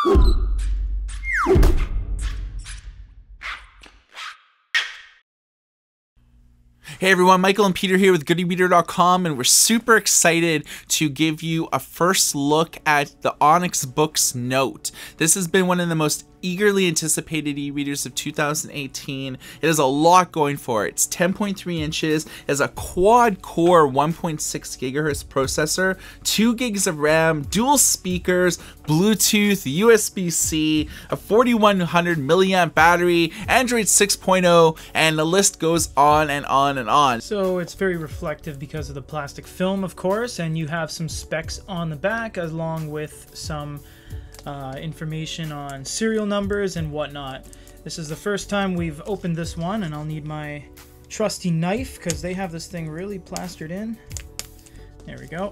Hey everyone, Michael and Peter here with GoodieReader.com, and we're super excited to give you a first look at the Onyx Boox Note. This has been one of the most eagerly anticipated e-readers of 2018. It has a lot going for it. It's 10.3 inches, it has a quad-core 1.6 gigahertz processor, 2 gigs of RAM, dual speakers, Bluetooth, USB-C, a 4100 milliamp battery, Android 6.0, and the list goes on and on and on. So it's very reflective because of the plastic film, of course, and you have some specs on the back along with some information on serial numbers and whatnot. This is the first time we've opened this one, and I'll need my trusty knife because they have this thing really plastered in. There we go.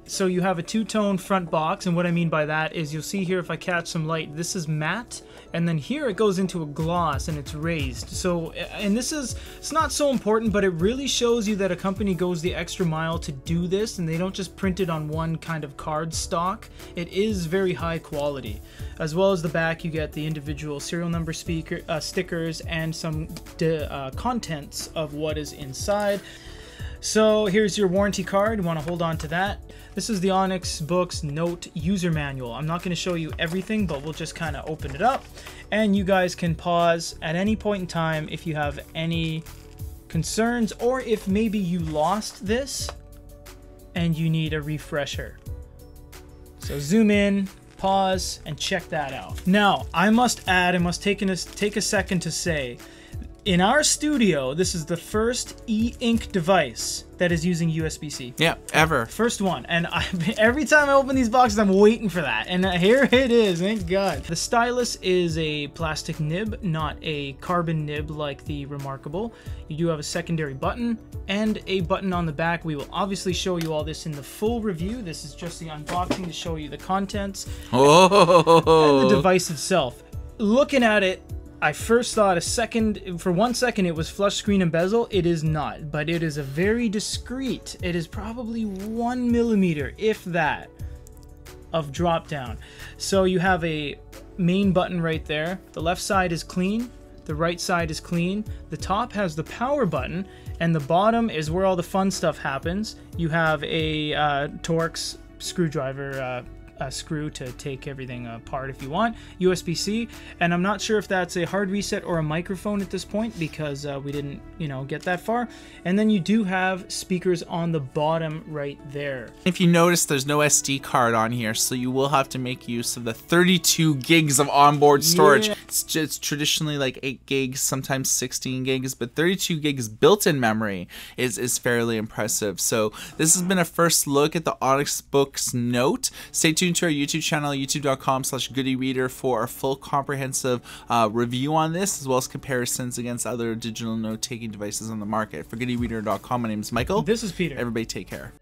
So you have a two-tone front box, and what I mean by that is you'll see here if I catch some light, this is matte, and then here it goes into a gloss and it's raised. So, and it's not so important, but it really shows you that a company goes the extra mile to do this, and they don't just print it on one kind of card stock. It is very high quality. As well as the back, you get the individual serial number stickers and some contents of what is inside. So here's your warranty card. You want to hold on to that. This is the Onyx Boox Note user manual. I'm not going to show you everything, but we'll just kind of open it up, and you guys can pause at any point in time if you have any concerns, or if maybe you lost this and you need a refresher. So zoom in, pause, and check that out. Now, I must take a second to say, in our studio, this is the first e-ink device that is using USB-C. Yeah, ever. First one. And every time I open these boxes, I'm waiting for that. And here it is, thank God. The stylus is a plastic nib, not a carbon nib like the Remarkable. You do have a secondary button and a button on the back. We will obviously show you all this in the full review. This is just the unboxing to show you the contents and the device itself. Looking at it, I first thought for 1 second it was flush screen and bezel. It is not, but it is a very discreet, it is probably 1 millimeter, if that, of drop down. So you have a main button right there. The left side is clean, the right side is clean. The top has the power button, and the bottom is where all the fun stuff happens. You have a Torx screwdriver screw to take everything apart if you want, USB-C, and I'm not sure if that's a hard reset or a microphone at this point because we didn't, get that far. And then you do have speakers on the bottom right there. If you notice, there's no SD card on here, so you will have to make use of the 32 gigs of onboard storage. Yeah. It's traditionally like 8 gigs, sometimes 16 gigs, but 32 gigs built-in memory is fairly impressive. So this has been a first look at the Onyx Boox Note. Stay tuned to our YouTube channel, youtube.com/GoodieReader, for a full comprehensive review on this, as well as comparisons against other digital note-taking devices on the market. For GoodieReader.com, my name is Michael. This is Peter. Everybody take care.